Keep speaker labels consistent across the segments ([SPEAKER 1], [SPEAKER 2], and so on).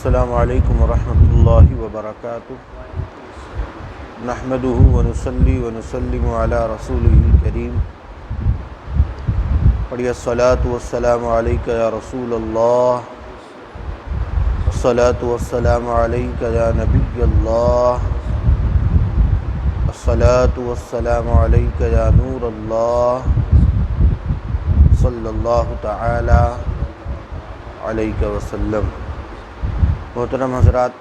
[SPEAKER 1] السلام علیکم ورحمۃ اللہ وبرکاتہ نحمدہ ونصلی ونسلم علی رسولہ الکریم پڑھیے الصلاۃ والسلام علیک یا رسول اللہ الصلاۃ والسلام علیک یا نبی اللہ الصلاۃ والسلام علیک یا نور اللہ صلی اللہ تعالی علیہ وسلم۔ محترم حضرات،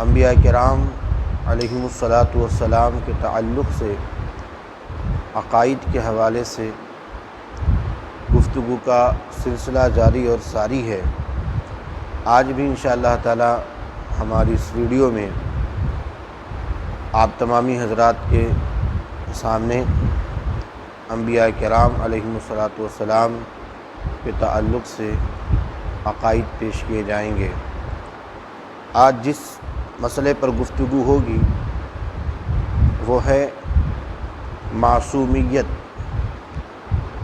[SPEAKER 1] انبیاء کرام علیہم الصلاۃ والسلام کے تعلق سے عقائد کے حوالے سے گفتگو کا سلسلہ جاری اور ساری ہے۔ آج بھی انشاءاللہ تعالی ہماری اس ویڈیو میں آپ تمامی حضرات کے سامنے انبیاء کرام علیہم الصلاۃ والسلام کے تعلق سے عقائد پیش کیے جائیں گے۔ آج جس مسئلے پر گفتگو ہوگی وہ ہے معصومیت،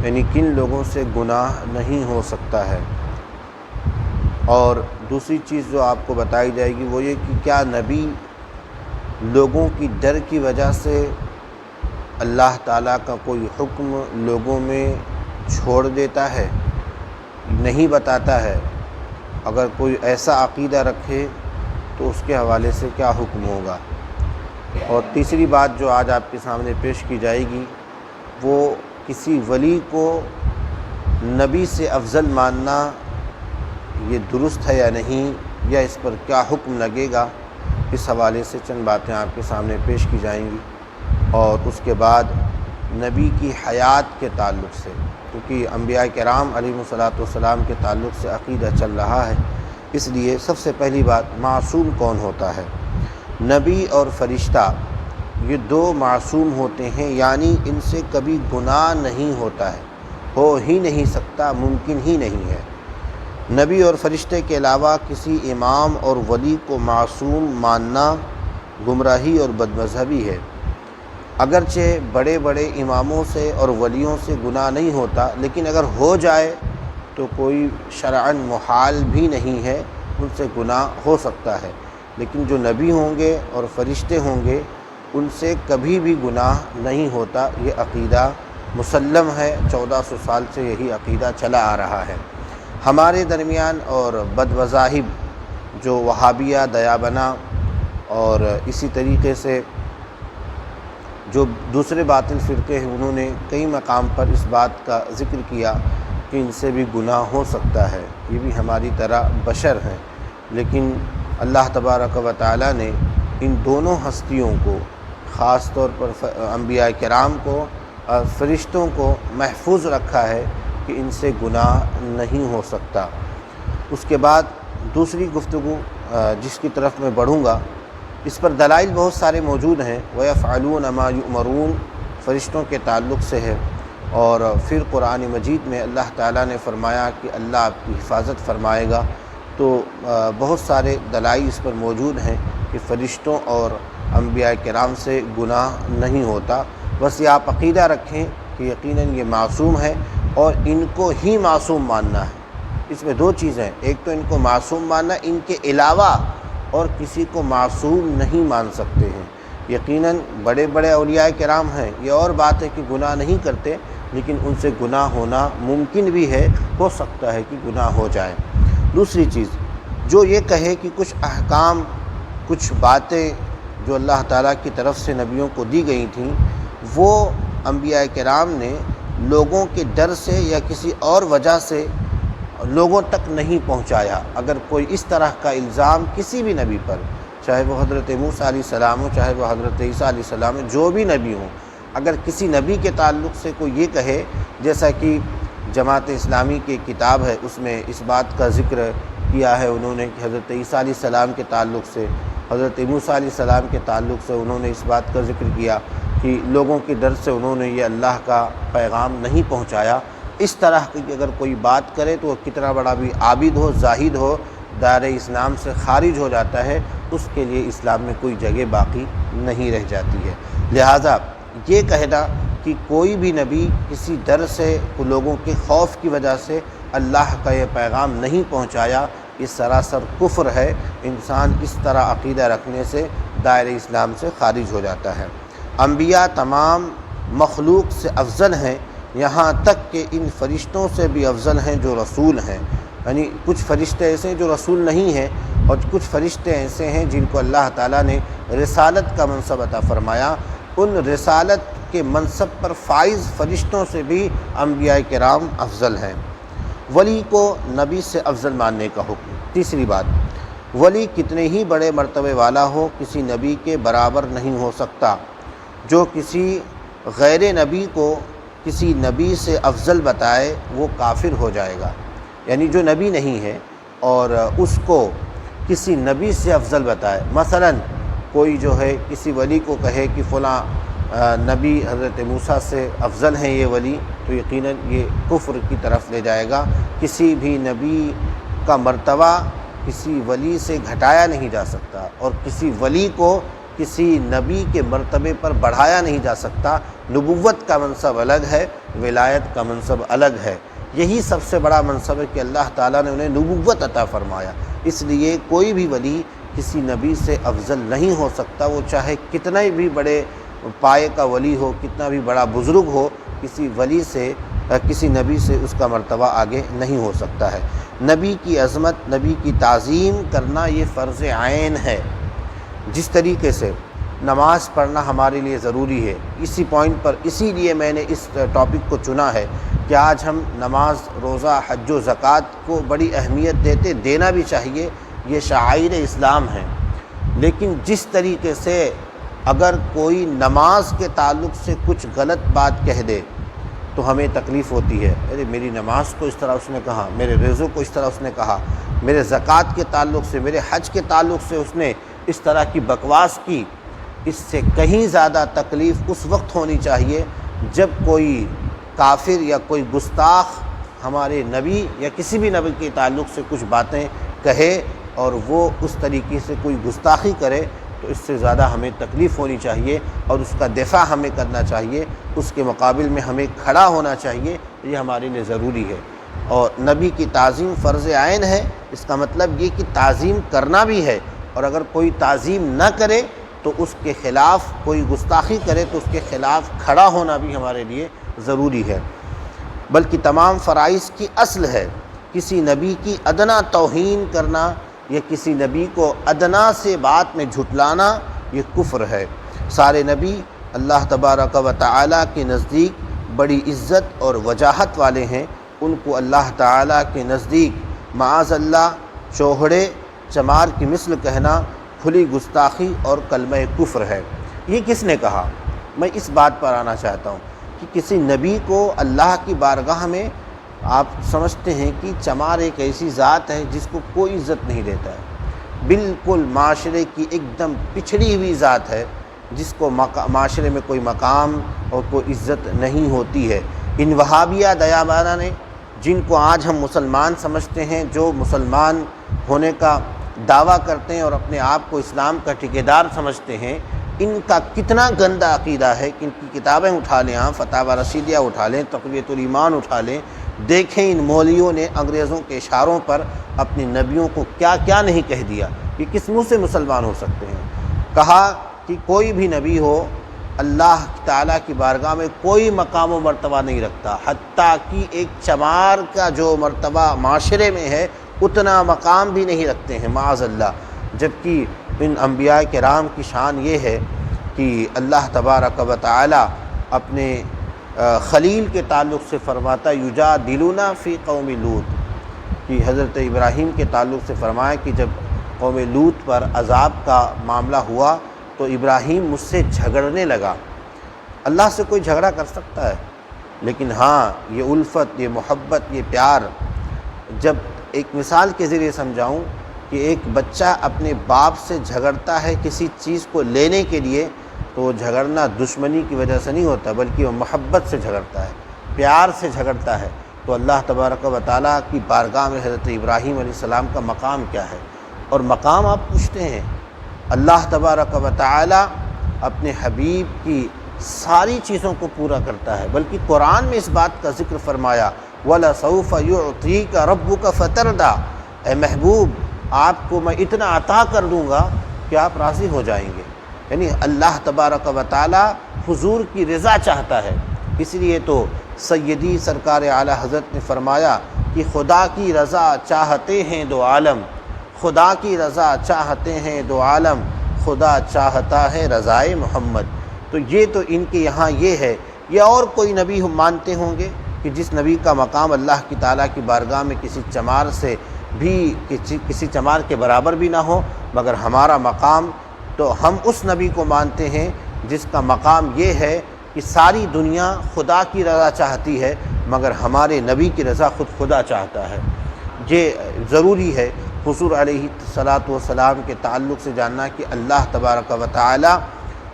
[SPEAKER 1] یعنی کن لوگوں سے گناہ نہیں ہو سکتا ہے۔ اور دوسری چیز جو آپ کو بتائی جائے گی وہ یہ کہ کیا نبی لوگوں کی ڈر کی وجہ سے اللہ تعالیٰ کا کوئی حکم لوگوں میں چھوڑ دیتا ہے، نہیں بتاتا ہے؟ اگر کوئی ایسا عقیدہ رکھے تو اس کے حوالے سے کیا حکم ہوگا؟ اور تیسری بات جو آج آپ کے سامنے پیش کی جائے گی وہ کسی ولی کو نبی سے افضل ماننا یہ درست ہے یا نہیں، یا اس پر کیا حکم لگے گا؟ اس حوالے سے چند باتیں آپ کے سامنے پیش کی جائیں گی۔ اور اس کے بعد نبی کی حیات کے تعلق سے، کیونکہ انبیاء کرام علیہ الصلاۃ والسلام کے تعلق سے عقیدہ چل رہا ہے، اس لیے سب سے پہلی بات معصوم کون ہوتا ہے؟ نبی اور فرشتہ یہ دو معصوم ہوتے ہیں، یعنی ان سے کبھی گناہ نہیں ہوتا ہے، ہو ہی نہیں سکتا، ممکن ہی نہیں ہے۔ نبی اور فرشتے کے علاوہ کسی امام اور ولی کو معصوم ماننا گمراہی اور بدمذہبی ہے۔ اگرچہ بڑے بڑے اماموں سے اور ولیوں سے گناہ نہیں ہوتا، لیکن اگر ہو جائے تو کوئی شرعاً محال بھی نہیں ہے، ان سے گناہ ہو سکتا ہے۔ لیکن جو نبی ہوں گے اور فرشتے ہوں گے ان سے کبھی بھی گناہ نہیں ہوتا، یہ عقیدہ مسلم ہے، 1400 سال سے یہی عقیدہ چلا آ رہا ہے۔ ہمارے درمیان اور بد مذاہب جو وہابیہ، دیابنا اور اسی طریقے سے جو دوسرے باطل فرقے ہیں، انہوں نے کئی مقام پر اس بات کا ذکر کیا کہ ان سے بھی گناہ ہو سکتا ہے، یہ بھی ہماری طرح بشر ہیں۔ لیکن اللہ تبارک و تعالی نے ان دونوں ہستیوں کو، خاص طور پر انبیاء کرام کو اور فرشتوں کو محفوظ رکھا ہے کہ ان سے گناہ نہیں ہو سکتا۔ اس کے بعد دوسری گفتگو جس کی طرف میں بڑھوں گا، اس پر دلائل بہت سارے موجود ہیں۔ وَيَفْعَلُونَ مَا يُؤْمَرُونَ فرشتوں کے تعلق سے ہے، اور پھر قرآن مجید میں اللہ تعالیٰ نے فرمایا کہ اللہ آپ کی حفاظت فرمائے گا، تو بہت سارے دلائل اس پر موجود ہیں کہ فرشتوں اور انبیاء کرام سے گناہ نہیں ہوتا۔ بس یہ آپ عقیدہ رکھیں کہ یقیناً یہ معصوم ہے اور ان کو ہی معصوم ماننا ہے۔ اس میں دو چیزیں ہیں، ایک تو ان کو معصوم ماننا، ان کے علاوہ اور کسی کو معصوم نہیں مان سکتے ہیں۔ یقیناً بڑے بڑے اولیاء کرام ہیں، یہ اور بات ہے کہ گناہ نہیں کرتے، لیکن ان سے گناہ ہونا ممکن بھی ہے، ہو سکتا ہے کہ گناہ ہو جائے۔ دوسری چیز، جو یہ کہے کہ کچھ احکام، کچھ باتیں جو اللہ تعالیٰ کی طرف سے نبیوں کو دی گئی تھیں، وہ انبیاء کرام نے لوگوں کے ڈر سے یا کسی اور وجہ سے لوگوں تک نہیں پہنچایا۔ اگر کوئی اس طرح کا الزام کسی بھی نبی پر، چاہے وہ حضرت موسیٰ علیہ السلام ہو، چاہے وہ حضرت عیسیٰ علیہ السلام ہو، جو بھی نبی ہوں، اگر کسی نبی کے تعلق سے کوئی یہ کہے، جیسا کہ جماعت اسلامی کی کتاب ہے اس میں اس بات کا ذکر کیا ہے انہوں نے کہ حضرت عیسیٰ علیہ السلام کے تعلق سے، حضرت موسیٰ علیہ السلام کے تعلق سے انہوں نے اس بات کا ذکر کیا کہ لوگوں کے ڈر سے انہوں نے یہ اللہ کا پیغام نہیں پہنچایا۔ اس طرح کی اگر کوئی بات کرے تو وہ کتنا بڑا بھی عابد ہو، زاہد ہو، دائرہ اسلام سے خارج ہو جاتا ہے، اس کے لیے اسلام میں کوئی جگہ باقی نہیں رہ جاتی ہے۔ لہٰذا یہ کہنا کہ کوئی بھی نبی کسی ڈر سے، لوگوں کے خوف کی وجہ سے اللہ کا یہ پیغام نہیں پہنچایا، یہ سراسر کفر ہے۔ انسان اس طرح عقیدہ رکھنے سے دائرہ اسلام سے خارج ہو جاتا ہے۔ انبیاء تمام مخلوق سے افضل ہیں، یہاں تک کہ ان فرشتوں سے بھی افضل ہیں جو رسول ہیں۔ یعنی کچھ فرشتے ایسے ہیں جو رسول نہیں ہیں، اور کچھ فرشتے ایسے ہیں جن کو اللہ تعالیٰ نے رسالت کا منصب عطا فرمایا۔ ان رسالت کے منصب پر فائز فرشتوں سے بھی انبیاء کرام افضل ہیں۔ ولی کو نبی سے افضل ماننے کا حکم۔ تیسری بات، ولی کتنے ہی بڑے مرتبے والا ہو کسی نبی کے برابر نہیں ہو سکتا۔ جو کسی غیر نبی کو کسی نبی سے افضل بتائے وہ کافر ہو جائے گا۔ یعنی جو نبی نہیں ہے اور اس کو کسی نبی سے افضل بتائے، مثلا کوئی جو ہے کسی ولی کو کہے کہ فلاں نبی حضرت موسیٰ سے افضل ہیں یہ ولی، تو یقیناً یہ کفر کی طرف لے جائے گا۔ کسی بھی نبی کا مرتبہ کسی ولی سے گھٹایا نہیں جا سکتا، اور کسی ولی کو کسی نبی کے مرتبے پر بڑھایا نہیں جا سکتا۔ نبوت کا منصب الگ ہے، ولایت کا منصب الگ ہے۔ یہی سب سے بڑا منصب ہے کہ اللہ تعالیٰ نے انہیں نبوت عطا فرمایا۔ اس لیے کوئی بھی ولی کسی نبی سے افضل نہیں ہو سکتا، وہ چاہے کتنا بھی بڑے پائے کا ولی ہو، کتنا بھی بڑا بزرگ ہو، کسی ولی سے کسی نبی سے اس کا مرتبہ آگے نہیں ہو سکتا ہے۔ نبی کی عظمت، نبی کی تعظیم کرنا یہ فرض عین ہے۔ جس طریقے سے نماز پڑھنا ہمارے لیے ضروری ہے، اسی پوائنٹ پر اسی لیے میں نے اس ٹاپک کو چنا ہے کہ آج ہم نماز، روزہ، حج و زکوٰۃ کو بڑی اہمیت دینا بھی چاہیے، یہ شعائر اسلام ہیں۔ لیکن جس طریقے سے اگر کوئی نماز کے تعلق سے کچھ غلط بات کہہ دے تو ہمیں تکلیف ہوتی ہے، ارے میری نماز کو اس طرح اس نے کہا، میرے روزوں کو اس طرح اس نے کہا، میرے زکوٰۃ کے تعلق سے، میرے حج کے تعلق سے اس نے اس طرح کی بکواس کی۔ اس سے کہیں زیادہ تکلیف اس وقت ہونی چاہیے جب کوئی کافر یا کوئی گستاخ ہمارے نبی یا کسی بھی نبی کے تعلق سے کچھ باتیں کہے اور وہ اس طریقے سے کوئی گستاخی کرے، تو اس سے زیادہ ہمیں تکلیف ہونی چاہیے اور اس کا دفاع ہمیں کرنا چاہیے، اس کے مقابل میں ہمیں کھڑا ہونا چاہیے۔ یہ ہمارے لیے ضروری ہے۔ اور نبی کی تعظیم فرض عین ہے، اس کا مطلب یہ کہ تعظیم کرنا بھی ہے، اور اگر کوئی تعظیم نہ کرے تو اس کے خلاف، کوئی گستاخی کرے تو اس کے خلاف کھڑا ہونا بھی ہمارے لیے ضروری ہے۔ بلکہ تمام فرائض کی اصل ہے، کسی نبی کی ادنا توہین کرنا یا کسی نبی کو ادنا سے بات میں جھٹلانا یہ کفر ہے۔ سارے نبی اللہ تبارک و تعالیٰ کے نزدیک بڑی عزت اور وجاہت والے ہیں، ان کو اللہ تعالیٰ کے نزدیک معاذ اللہ چوہڑے چمار کی مثل کہنا کھلی گستاخی اور کلمہ کفر ہے۔ یہ کس نے کہا؟ میں اس بات پر آنا چاہتا ہوں کہ کسی نبی کو اللہ کی بارگاہ میں آپ سمجھتے ہیں کہ چمار ایک ایسی ذات ہے جس کو کوئی عزت نہیں دیتا ہے، بالکل معاشرے کی ایک دم پچھڑی ہوئی ذات ہے، جس کو معاشرے میں کوئی مقام اور کوئی عزت نہیں ہوتی ہے۔ ان وہابیہ دیابانہ نے، جن کو آج ہم مسلمان سمجھتے ہیں، جو مسلمان ہونے کا دعویٰ کرتے ہیں اور اپنے آپ کو اسلام کا ٹھیکیدار سمجھتے ہیں، ان کا کتنا گندہ عقیدہ ہے کہ ان کی کتابیں اٹھا لیں، فتاوی رشیدیہ اٹھا لیں، تقویۃ الایمان اٹھا لیں، دیکھیں ان مولویوں نے انگریزوں کے اشاروں پر اپنے نبیوں کو کیا کیا نہیں کہہ دیا۔ یہ کس منہ سے مسلمان ہو سکتے ہیں؟ کہا کہ کوئی بھی نبی ہو اللہ تعالیٰ کی بارگاہ میں کوئی مقام و مرتبہ نہیں رکھتا، حتیٰ کہ ایک چمار کا جو مرتبہ معاشرے میں ہے اتنا مقام بھی نہیں رکھتے ہیں، معاذ اللہ۔ جبکہ ان انبیاء کرام کی شان یہ ہے کہ اللہ تبارک و تعالی اپنے خلیل کے تعلق سے فرماتا یجادلون فی قوم لوط، کہ حضرت ابراہیم کے تعلق سے فرمایا کہ جب قوم لوط پر عذاب کا معاملہ ہوا تو ابراہیم مجھ سے جھگڑنے لگا۔ اللہ سے کوئی جھگڑا کر سکتا ہے، لیکن ہاں یہ الفت، یہ محبت، یہ پیار، جب ایک مثال کے ذریعے سمجھاؤں کہ ایک بچہ اپنے باپ سے جھگڑتا ہے کسی چیز کو لینے کے لیے، تو وہ جھگڑنا دشمنی کی وجہ سے نہیں ہوتا، بلکہ وہ محبت سے جھگڑتا ہے، پیار سے جھگڑتا ہے۔ تو اللہ تبارک و تعالیٰ کی بارگاہ میں حضرت ابراہیم علیہ السلام کا مقام کیا ہے؟ اور مقام آپ پوچھتے ہیں، اللہ تبارک و تعالیٰ اپنے حبیب کی ساری چیزوں کو پورا کرتا ہے، بلکہ قرآن میں اس بات کا ذکر فرمایا وَلَسَوْفَ يُعْطِيكَ رَبُّكَ فَتَرْضَىٰ، اے محبوب آپ کو میں اتنا عطا کر دوں گا کہ آپ راضی ہو جائیں گے۔ یعنی اللہ تبارک و تعالی حضور کی رضا چاہتا ہے۔ اس لیے تو سیدی سرکار اعلیٰ حضرت نے فرمایا کہ خدا کی رضا چاہتے ہیں دو عالم، خدا کی رضا چاہتے ہیں دو عالم، خدا چاہتا ہے رضائے محمد۔ تو یہ تو ان کے یہاں یہ ہے۔ یا اور کوئی نبی ہم مانتے ہوں گے کہ جس نبی کا مقام اللہ کی تعالیٰ کی بارگاہ میں کسی چمار سے بھی کسی چمار کے برابر بھی نہ ہو، مگر ہمارا مقام تو ہم اس نبی کو مانتے ہیں جس کا مقام یہ ہے کہ ساری دنیا خدا کی رضا چاہتی ہے، مگر ہمارے نبی کی رضا خود خدا چاہتا ہے۔ یہ ضروری ہے حضور علیہ الصلاۃ والسلام کے تعلق سے جاننا کہ اللہ تبارک و تعالی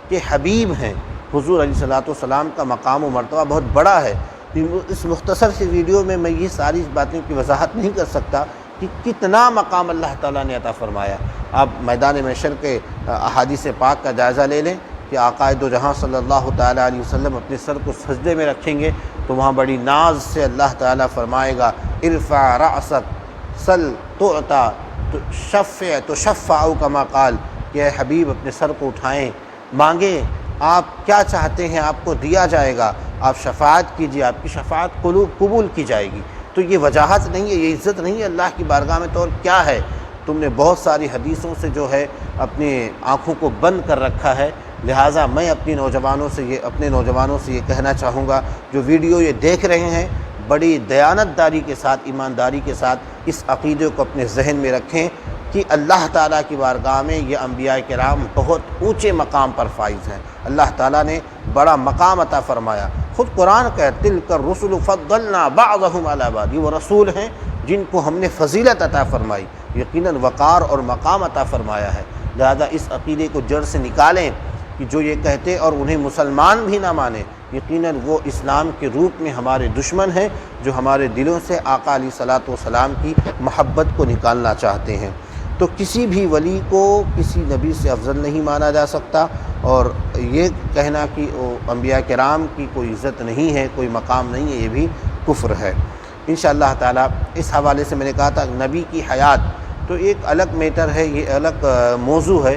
[SPEAKER 1] کے حبیب ہیں۔ حضور علیہ الصلاۃ والسلام کا مقام و مرتبہ بہت بڑا ہے۔ اس مختصر سی ویڈیو میں میں یہ ساری باتوں کی وضاحت نہیں کر سکتا کہ کتنا مقام اللہ تعالیٰ نے عطا فرمایا۔ آپ میدان محشر کے احادیث پاک کا جائزہ لے لیں کہ آقائے دو جہاں صلی اللہ تعالیٰ علیہ وسلم اپنے سر کو سجدے میں رکھیں گے تو وہاں بڑی ناز سے اللہ تعالیٰ فرمائے گا ارفع رأسک سل تعطا شفع تشفع کما قال، کہ اے حبیب اپنے سر کو اٹھائیں، مانگیں، آپ کیا چاہتے ہیں آپ کو دیا جائے گا، آپ شفاعت کیجیے، آپ کی شفاعت قبول کی جائے گی۔ تو یہ وجاہت نہیں ہے، یہ عزت نہیں ہے اللہ کی بارگاہ میں، تو اور کیا ہے؟ تم نے بہت ساری حدیثوں سے جو ہے اپنی آنکھوں کو بند کر رکھا ہے۔ لہٰذا میں اپنے نوجوانوں سے یہ کہنا چاہوں گا جو ویڈیو یہ دیکھ رہے ہیں، بڑی دیانتداری کے ساتھ، ایمانداری کے ساتھ اس عقیدے کو اپنے ذہن میں رکھیں کہ اللہ تعالیٰ کی بارگاہ میں یہ انبیاء کرام بہت اونچے مقام پر فائز ہیں۔ اللہ تعالیٰ نے بڑا مقام عطا فرمایا۔ خود قرآن کہ تلک الرسل فضلنا بعضهم علی بعض، یہ وہ رسول ہیں جن کو ہم نے فضیلت عطا فرمائی، یقیناً وقار اور مقام عطا فرمایا ہے۔ لہذا اس عقیدے کو جڑ سے نکالیں کہ جو یہ کہتے اور انہیں مسلمان بھی نہ مانیں، یقیناً وہ اسلام کے روپ میں ہمارے دشمن ہیں جو ہمارے دلوں سے آقا علیہ الصلاۃ والسلام کی محبت کو نکالنا چاہتے ہیں۔ تو کسی بھی ولی کو کسی نبی سے افضل نہیں مانا جا سکتا، اور یہ کہنا کہ انبیاء کرام کی کوئی عزت نہیں ہے، کوئی مقام نہیں ہے، یہ بھی کفر ہے۔ انشاءاللہ تعالی اس حوالے سے میں نے کہا تھا نبی کی حیات تو ایک الگ میٹر ہے، یہ الگ موضوع ہے،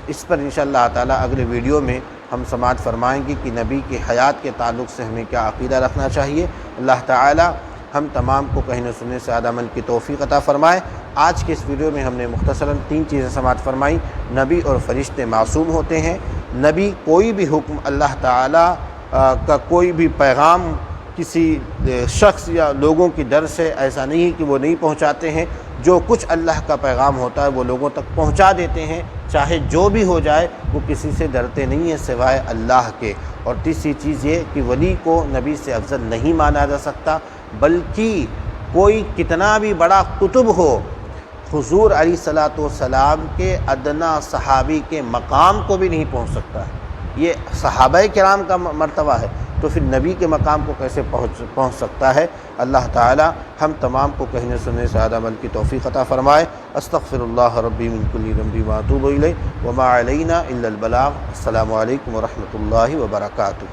[SPEAKER 1] اس پر انشاءاللہ تعالی اگلے ویڈیو میں ہم سماعت فرمائیں گے کہ نبی کی حیات کے تعلق سے ہمیں کیا عقیدہ رکھنا چاہیے۔ اللہ تعالی ہم تمام کو کہنے سننے سے زیادہ عمل کی توفیق عطا فرمائے۔ آج کے اس ویڈیو میں ہم نے مختصراً 3 چیزیں سماعت فرمائیں۔ نبی اور فرشتے معصوم ہوتے ہیں، نبی کوئی بھی حکم اللہ تعالی کا کوئی بھی پیغام کسی شخص یا لوگوں کی ڈر سے ایسا نہیں ہے کہ وہ نہیں پہنچاتے ہیں، جو کچھ اللہ کا پیغام ہوتا ہے وہ لوگوں تک پہنچا دیتے ہیں، چاہے جو بھی ہو جائے، وہ کسی سے ڈرتے نہیں ہیں سوائے اللہ کے۔ اور تیسری چیز یہ کہ ولی کو نبی سے افضل نہیں مانا جا سکتا، بلکہ کوئی کتنا بھی بڑا قطب ہو، حضور علیہ الصلاۃ والسلام کے ادنا صحابی کے مقام کو بھی نہیں پہنچ سکتا ہے۔ یہ صحابہ کرام کا مرتبہ ہے، تو پھر نبی کے مقام کو کیسے پہنچ سکتا ہے؟ اللہ تعالی ہم تمام کو کہنے سننے سے زیادہ عمل کی توفیق عطا فرمائے۔ استغفر اللہ ربی من کل ذنب واتوب الیہ وما علینا الا البلاغ۔ السلام علیکم ورحمۃ اللہ وبرکاتہ۔